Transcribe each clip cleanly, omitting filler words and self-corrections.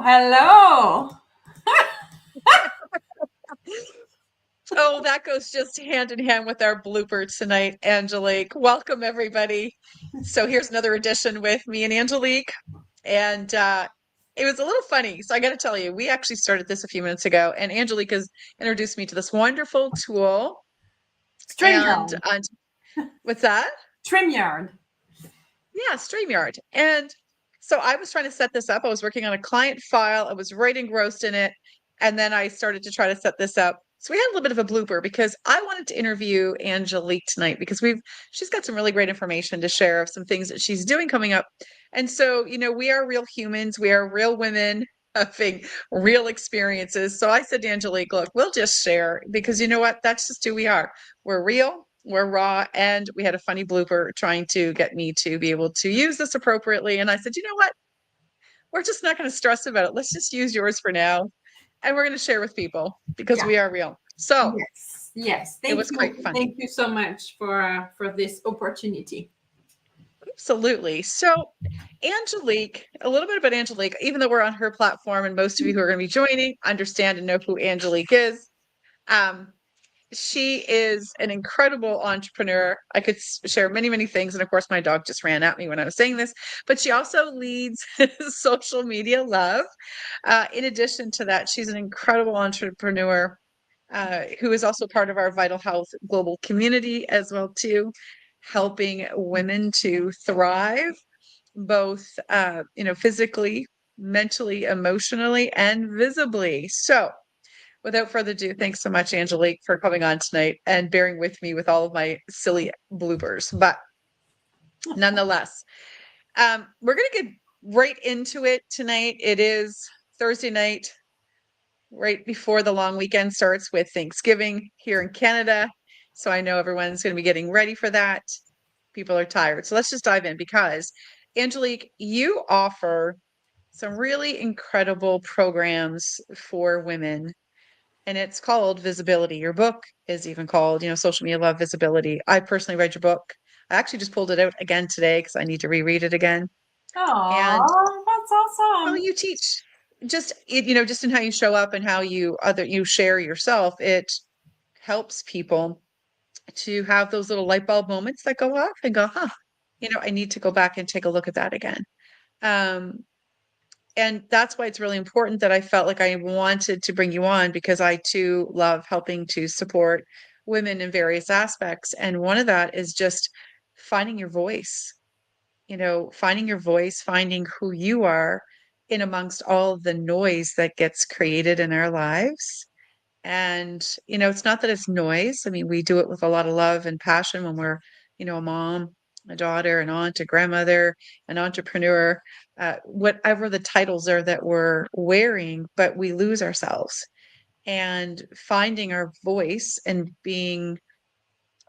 hello. Oh, that goes just hand in hand with our blooper tonight, Angelique. Welcome, everybody. So here's another edition with me and Angelique. And it was a little funny. So I got to tell you, we actually started this a few minutes ago, and Angelique has introduced me to this wonderful tool. And StreamYard. what's that? StreamYard. Yeah, StreamYard. And so I was trying to set this up. I was working on a client file. I was right engrossed in it. And then I started to try to set this up. So we had a little bit of a blooper because I wanted to interview Angelique tonight because she's got some really great information to share of some things that she's doing coming up. And so, we are real humans, we are real women having real experiences. So I said to Angelique, look, we'll just share because you know what? That's just who we are. We're real, we're raw, and we had a funny blooper trying to get me to be able to use this appropriately. And I said, you know what? We're just not going to stress about it. Let's just use yours for now. And we're going to share with people because Yeah. we are real. So Yes. it Thank was quite you. fun. Thank you so much for this opportunity. Absolutely. So Angelique, a little bit about Angelique, even though we're on her platform and most of you who are going to be joining understand and know who Angelique is. Um, She is an incredible entrepreneur. I could share many, many things. And of course, my dog just ran at me when I was saying this, but she also leads Social Media Love. In addition to that, she's an incredible entrepreneur who is also part of our Vital Health global community as well too, helping women to thrive both physically, mentally, emotionally, and visibly. So without further ado, thanks so much, Angelique, for coming on tonight and bearing with me with all of my silly bloopers. But nonetheless, we're going to get right into it tonight. It is Thursday night, right before the long weekend starts with Thanksgiving here in Canada. So I know everyone's going to be getting ready for that. People are tired. So let's just dive in because, Angelique, you offer some really incredible programs for women and it's called Visibility. Your book is even called, Social Media Love Visibility. I personally read your book. I actually just pulled it out again today because I need to reread it again. And Oh, that's how awesome. you teach, just in how you show up and how you share yourself, it helps people to have those little light bulb moments that go off and go, huh, I need to go back and take a look at that again. Um, and that's why it's really important that I felt like I wanted to bring you on because I too love helping to support women in various aspects. And one of that is just finding your voice, finding your voice, finding who you are in amongst all the noise that gets created in our lives. And, it's not that it's noise. I mean, we do it with a lot of love and passion when we're, a mom, a daughter, an aunt, a grandmother, an entrepreneur, whatever the titles are that we're wearing, but we lose ourselves. And finding our voice and being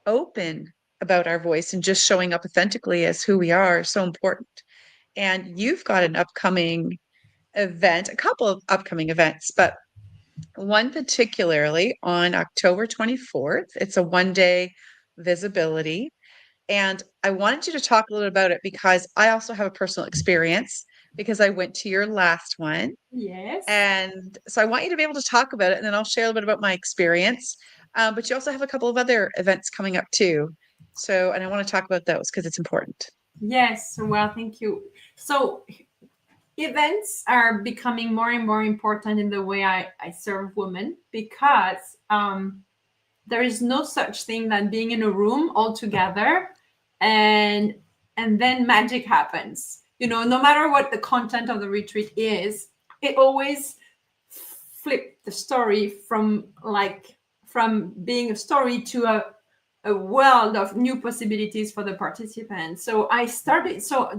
open about our voice and just showing up authentically as who we are is so important. And you've got an upcoming event, a couple of upcoming events, but one particularly on October 24th. It's a one-day visibility. And I wanted you to talk a little about it because I also have a personal experience because I went to your last one. Yes. And so I want you to be able to talk about it, and then I'll share a little bit about my experience. But you also have a couple of other events coming up too. So, and I want to talk about those because it's important. Yes. Well, thank you. So events are becoming more and more important in the way I serve women because there is no such thing than being in a room all together and then magic happens. No matter what the content of the retreat is, it always flip the story from being a story to a world of new possibilities for the participants. So I started. So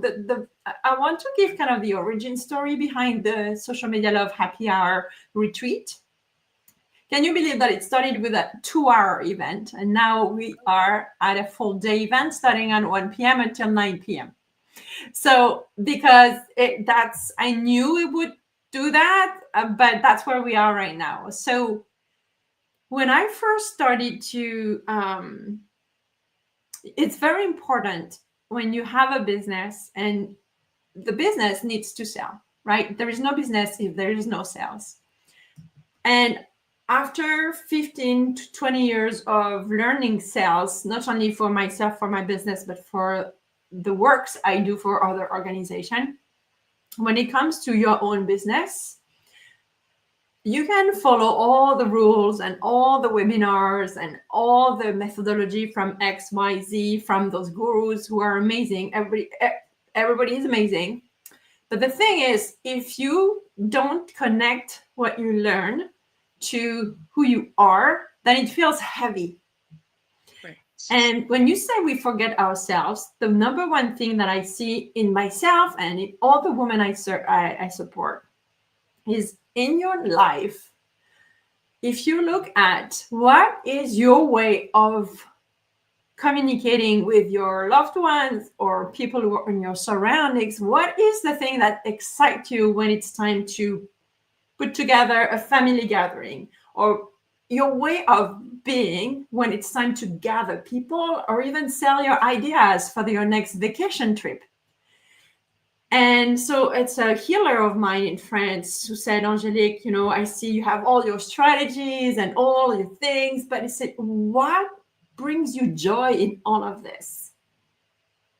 I want to give kind of the origin story behind the Social Media Love Happy Hour retreat. Can you believe that it started with a 2-hour event and now we are at a full day event starting at 1 p.m. until 9 p.m. So because I knew it would do that, but that's where we are right now. So when I first started to, it's very important when you have a business and the business needs to sell. right? There is no business if there is no sales. And after 15 to 20 years of learning sales, not only for myself, for my business, but for the works I do for other organizations, when it comes to your own business, you can follow all the rules and all the webinars and all the methodology from X, Y, Z, from those gurus who are amazing. Everybody is amazing. But the thing is, if you don't connect what you learn to who you are, then it feels heavy. Right. And when you say we forget ourselves, the number one thing that I see in myself and in all the women I support is, in your life, if you look at what is your way of communicating with your loved ones or people who are in your surroundings, what is the thing that excites you when it's time to put together a family gathering, or your way of being when it's time to gather people or even sell your ideas for your next vacation trip? And so it's a healer of mine in France who said, Angelique, I see you have all your strategies and all your things, but he said, what brings you joy in all of this?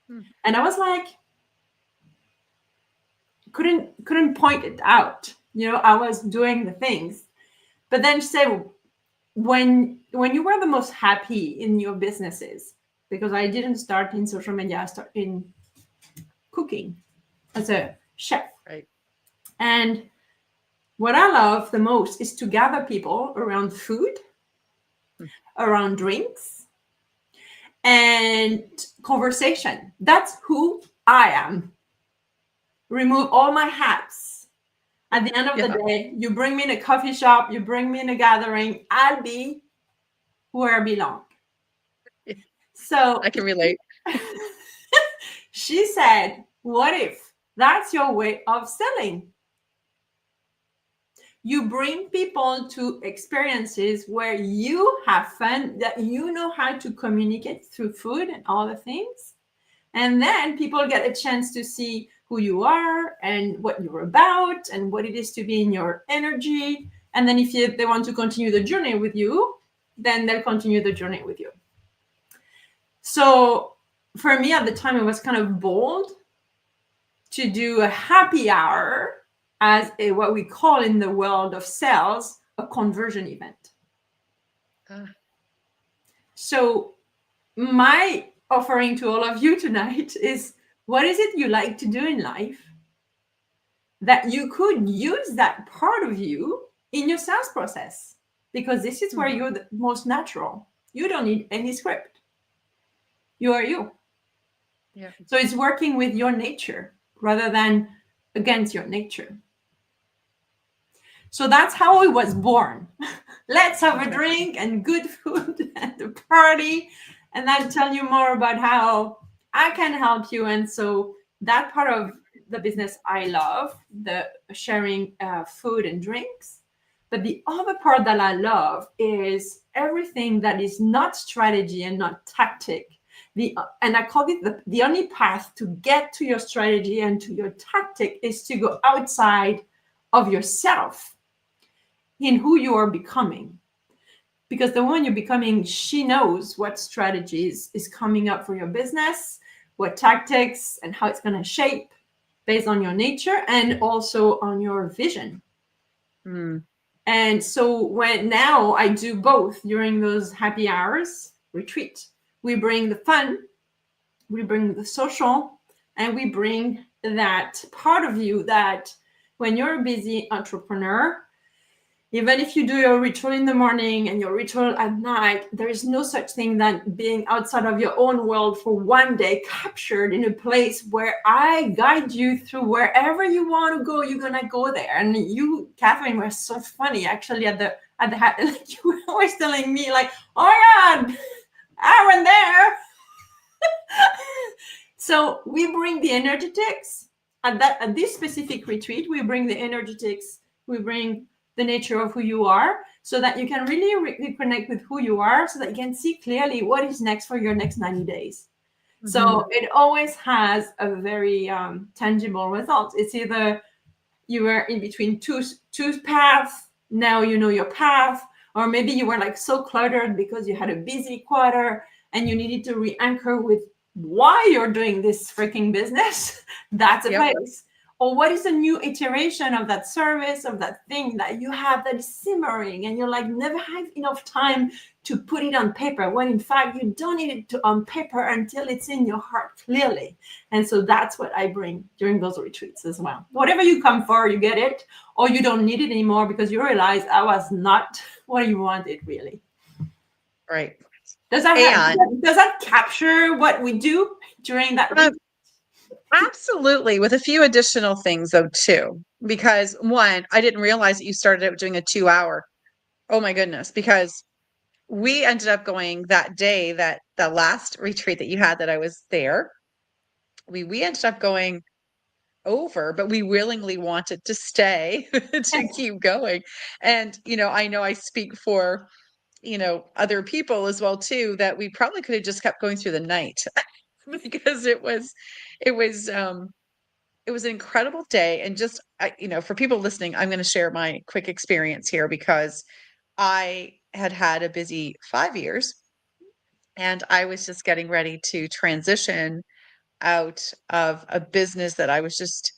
And I was like, couldn't point it out. I was doing the things. But then she said, when you were the most happy in your businesses, because I didn't start in social media, I started in cooking as a chef. Right. And what I love the most is to gather people around food, around drinks, and conversation. That's who I am. Remove all my hats. At the end of the day, you bring me in a coffee shop, you bring me in a gathering, I'll be where I belong. So I can relate. She said, what if that's your way of selling? You bring people to experiences where you have fun, that you know how to communicate through food and all the things. And then people get a chance to see who you are and what you're about and what it is to be in your energy. And then if they want to continue the journey with you, then they'll continue the journey with you. So for me at the time, it was kind of bold to do a happy hour as what we call in the world of sales, a conversion event. So my offering to all of you tonight is, what is it you like to do in life that you could use that part of you in your sales process? Because this is where you're the most natural. You don't need any script. You are you. Yeah. So it's working with your nature rather than against your nature. So that's how I was born. Let's have a drink and good food and a party. And I'll tell you more about how I can help you. And so that part of the business I love, the sharing food and drinks. But the other part that I love is everything that is not strategy and not tactic. And I call it the only path to get to your strategy and to your tactic is to go outside of yourself in who you are becoming. Because the one you're becoming, she knows what strategies is coming up for your business, what tactics, and how it's going to shape based on your nature and also on your vision. And so now I do both during those happy hours retreat. We bring the fun, we bring the social, and we bring that part of you that when you're a busy entrepreneur, even if you do your ritual in the morning and your ritual at night, there is no such thing than being outside of your own world for one day, captured in a place where I guide you through wherever you want to go. You're gonna go there. And you, Catherine, were so funny actually at the like you were always telling me like, oh my God, I went there. So we bring the energetics at this specific retreat. We bring the energetics. We bring the nature of who you are, so that you can really reconnect with who you are, so that you can see clearly what is next for your next 90 days. So it always has a very tangible result. It's either you were in between two paths. Now you know your path. Or maybe you were like so cluttered because you had a busy quarter and you needed to re-anchor with why you're doing this freaking business. That's a Yep. place. Or what is a new iteration of that service, of that thing that you have that is simmering and you're like never have enough time to put it on paper, when in fact you don't need it on paper until it's in your heart clearly. And so that's what I bring during those retreats as well. Whatever you come for, you get it, or you don't need it anymore because you realize I was not what you wanted really. Right. Does that capture what we do during that retreat? Absolutely, with a few additional things though too. Because one, I didn't realize that you started out doing a 2-hour. Oh my goodness, because we ended up going that day, that the last retreat that you had that I was there. We ended up going over, but we willingly wanted to stay to keep going. And I know I speak for other people as well too, that we probably could have just kept going through the night because it was an incredible day. And just for people listening, I'm going to share my quick experience here because I had a busy 5 years and I was just getting ready to transition out of a business that I was just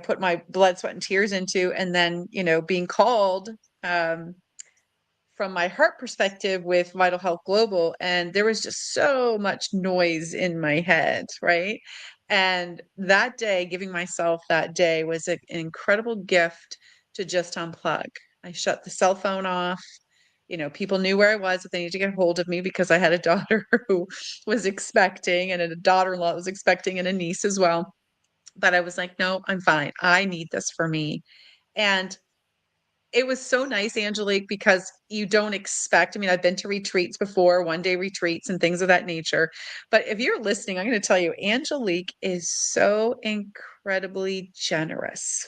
put my blood, sweat, and tears into, and then being called from my heart perspective with Vital Health Global, and there was just so much noise in my head, right? And that day, giving myself that day was an incredible gift to just unplug. I shut the cell phone off. People knew where I was, if they needed to get hold of me, because I had a daughter who was expecting, and a daughter-in-law was expecting, and a niece as well. But I was like, no, I'm fine. I need this for me. And it was so nice, Angelique, because you don't expect, I've been to retreats before, 1-day retreats and things of that nature. But if you're listening, I'm going to tell you, Angelique is so incredibly generous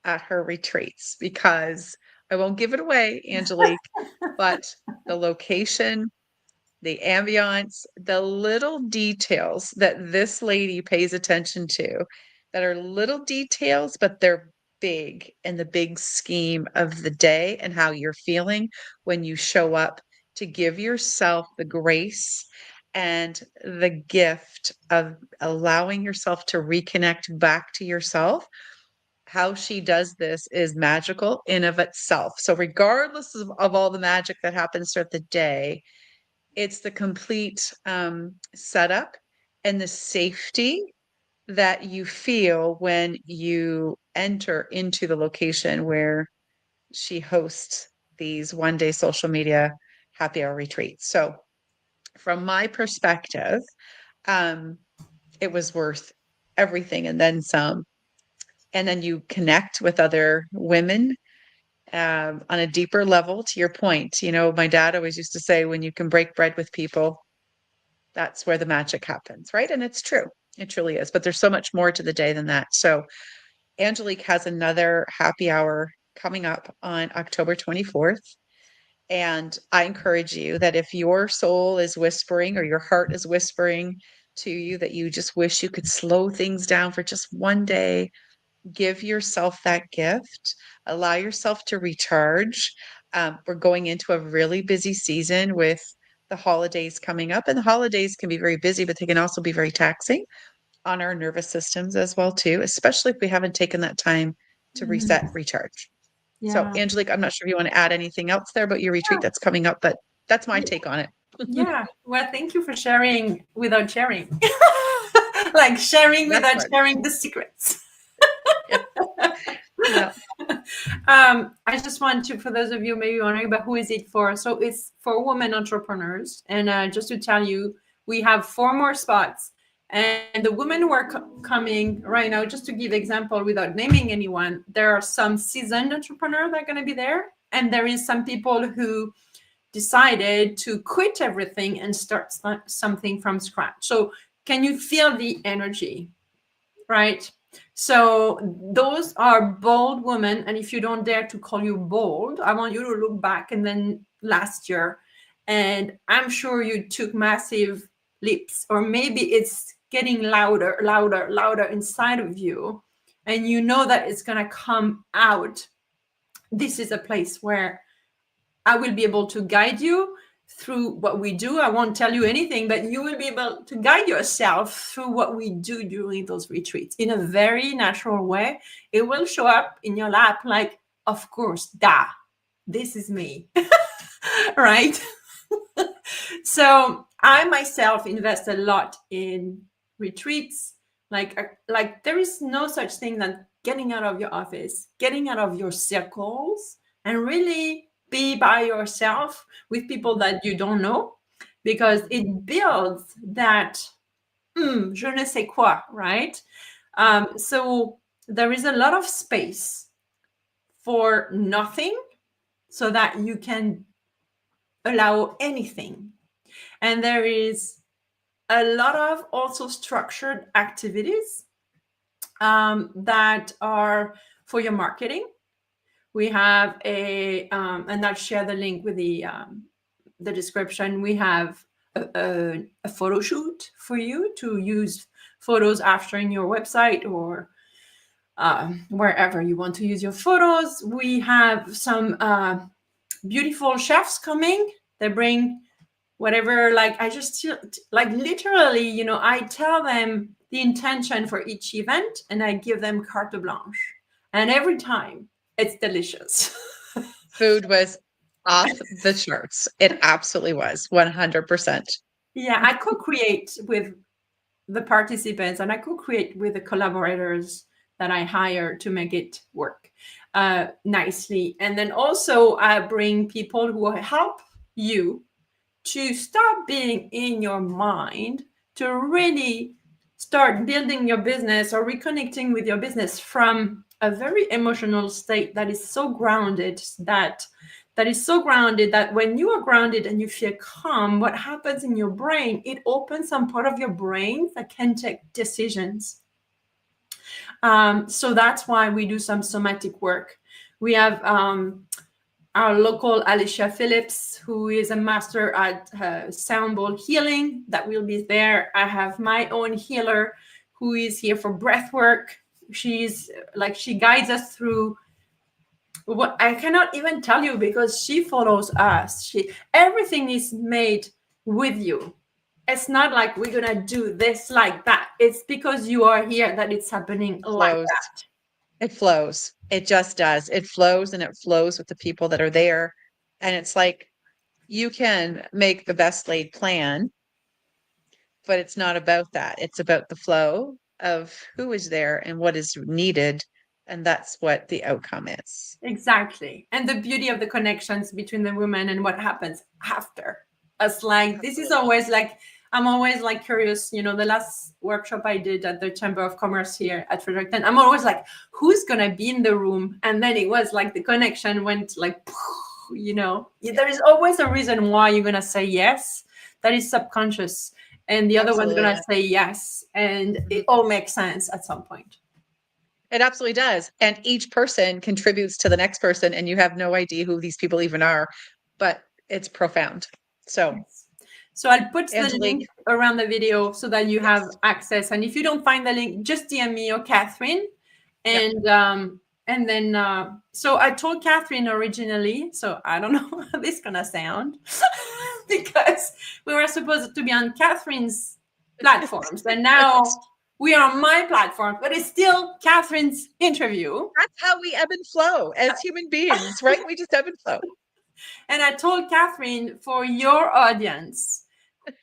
at her retreats, because I won't give it away, Angelique, but the location, the ambiance, the little details that this lady pays attention to, that are little details, but they're big in the big scheme of the day and how you're feeling when you show up, to give yourself the grace and the gift of allowing yourself to reconnect back to yourself. How she does this is magical in of itself. So regardless of all the magic that happens throughout the day, it's the complete setup and the safety that you feel when you enter into the location where she hosts these 1-day social media happy hour retreats. So from my perspective, it was worth everything and then some. And then you connect with other women on a deeper level. To your point, my dad always used to say, when you can break bread with people, that's where the magic happens, right? And it's true. It truly is. But there's so much more to the day than that. So Angelique has another happy hour coming up on October 24th. And I encourage you that if your soul is whispering, or your heart is whispering to you, that you just wish you could slow things down for just one day, give yourself that gift, allow yourself to recharge. We're going into a really busy season with the holidays coming up, and the holidays can be very busy, but they can also be very taxing on our nervous systems as well too, especially if we haven't taken that time to reset, recharge. Yeah. So Angelique, I'm not sure if you want to add anything else there about your retreat that's coming up, but that's my take on it. Yeah. Well, thank you for sharing without sharing. Like sharing That's without right. sharing the secrets. Yeah. I just want to, for those of you maybe wondering about who is it for, so it's for women entrepreneurs. And just to tell you, we have 4 more spots. And the women who are coming right now, just to give example without naming anyone, there are some seasoned entrepreneurs that are going to be there. And there is some people who decided to quit everything and start something from scratch. So can you feel the energy, right? So those are bold women. And if you don't dare to call you bold, I want you to look back and then last year. And I'm sure you took massive leaps, or maybe it's getting louder inside of you. and you know that it's going to come out, this is a place where I will be able to guide you through what we do. I won't tell you anything, but you will be able to guide yourself through what we do during those retreats in a very natural way. It will show up in your lap like, of course, this is me, right? So I myself invest a lot in retreats. Like there is no such thing than getting out of your office, getting out of your circles, and really be by yourself with people that you don't know, because it builds that je ne sais quoi, right? So there is a lot of space for nothing so that you can allow anything. And there is a lot of also structured activities that are for your marketing. We have and I'll share the link with the description. We have a photo shoot for you to use photos after in your website or wherever you want to use your photos. We have some beautiful chefs coming. They bring whatever, like I just like literally, you know, I tell them the intention for each event and I give them carte blanche. And every time it's delicious. Food was off the charts. It absolutely was 100%. Yeah, I co-create with the participants and I co-create with the collaborators that I hire to make it work nicely. And then also I bring people who help you to stop being in your mind, to really start building your business or reconnecting with your business from a very emotional state that is so grounded that when you are grounded and you feel calm, what happens in your brain, it opens some part of your brain that can take decisions. So that's why we do some somatic work. We have our local Alicia Phillips, who is a master at sound bowl healing, that will be there. I have my own healer who is here for breath work. She guides us through what I cannot even tell you because she follows us. Everything is made with you. It's not like we're gonna do this like that. It's because you are here that it's happening like that. It flows. It just does. It flows, and it flows with the people that are there. And it's like you can make the best laid plan, but it's not about that. It's about the flow of who is there and what is needed. And that's what the outcome is. Exactly. And the beauty of the connections between the women and what happens after. It's like, this is always like, I'm always like curious, you know, the last workshop I did at the Chamber of Commerce here at Fredericton, I'm always like, who's going to be in the room? And then it was like the connection went like, you know, there is always a reason why you're going to say yes. That is subconscious. And the other one's going to say yes. And it all makes sense at some point. It absolutely does. And each person contributes to the next person, and you have no idea who these people even are, but it's profound. So, so I'll put the link around the video so that you have access. And if you don't find the link, just DM me or Catherine. And then, so I told Catherine originally, so I don't know how this is going to sound, because we were supposed to be on Catherine's platforms. And now we are on my platform, but it's still Catherine's interview. That's how we ebb and flow as human beings, right? We just ebb and flow. And I told Catherine, for your audience,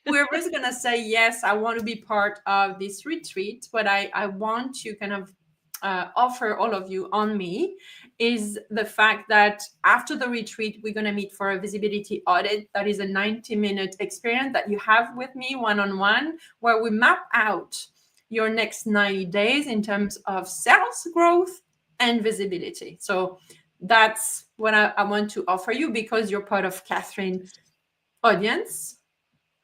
whoever's going to say, yes, I want to be part of this retreat, but I want to kind of offer all of you on me, is the fact that after the retreat, we're going to meet for a visibility audit. That is a 90-minute experience that you have with me one-on-one, where we map out your next 90 days in terms of sales growth and visibility. So that's what I want to offer you, because you're part of Catherine's audience.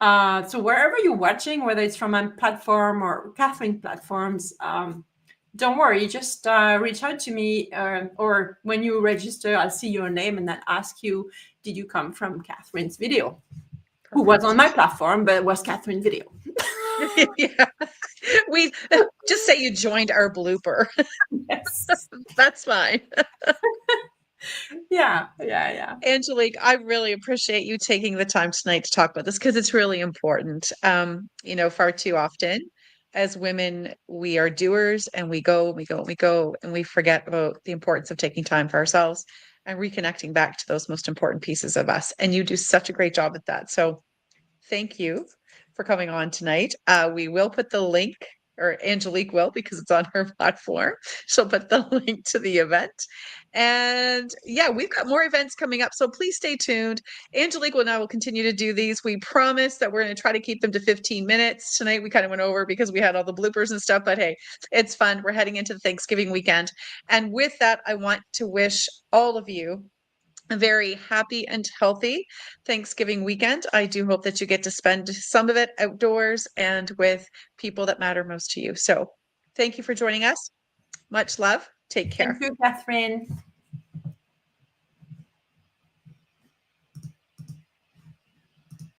So wherever you're watching, whether it's from a platform or Catherine platforms, don't worry, just reach out to me, or when you register, I'll see your name and then ask you, did you come from Catherine's video? Perfect. Who was on my platform, but it was Catherine's video. Yeah. We just say you joined our blooper. Yes. That's fine. Yeah. Yeah. Yeah. Angelique, I really appreciate you taking the time tonight to talk about this because it's really important. Far too often as women, we are doers and we go, we go, we go, and we forget about the importance of taking time for ourselves and reconnecting back to those most important pieces of us. And you do such a great job at that. So thank you for coming on tonight. We will put the link, or Angelique will, because it's on her platform. She'll put the link to the event. And yeah, we've got more events coming up. So please stay tuned. Angelique and I will continue to do these. We promise that we're going to try to keep them to 15 minutes. Tonight we kind of went over because we had all the bloopers and stuff, but hey, it's fun. We're heading into the Thanksgiving weekend. And with that, I want to wish all of you a very happy and healthy Thanksgiving weekend. I do hope that you get to spend some of it outdoors and with people that matter most to you. So thank you for joining us. Much love. Take care. Thank you, Catherine.